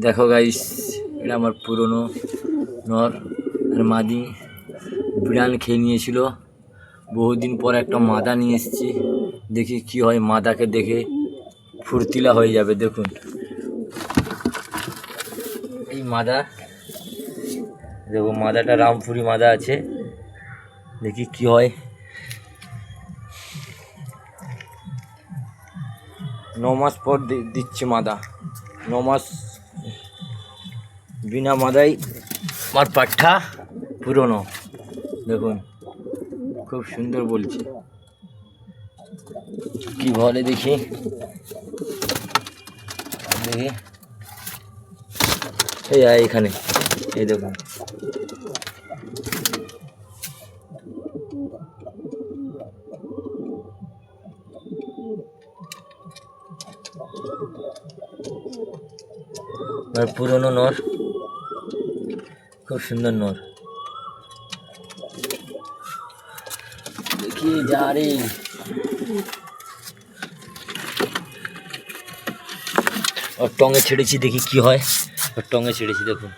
দেখো গাইস, এটা আমার পুরনো নর আর মাদি বিড়াল খেয়ে নিয়েছিল। বহুদিন পর একটা মাদা নিয়ে এসেছি, দেখি কি হয়। মাদাকে দেখে ফুর্তিলা হয়ে যাবে। দেখুন এই মাদা, দেখো মাদাটা রামপুরি মাদা আছে, দেখি কি হয়। 9 মাস পর দিচ্ছে মাদা। 9 মাস বিনা মাদাই আমার পাঠা পুরনো। দেখুন খুব সুন্দর বলছে, কি বলে দেখি দেখি। এই এখানে, এই দেখুন আমার পুরনো নর, খুব সুন্দর নর। দেখি যা রে, ওর টঙে ছেড়েছি, দেখি কি হয়। ওর টঙে ছেড়েছি, দেখুন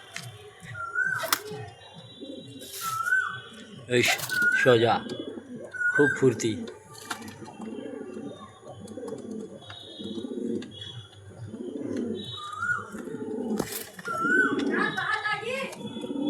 এই সোজা, খুব ফুর্তি।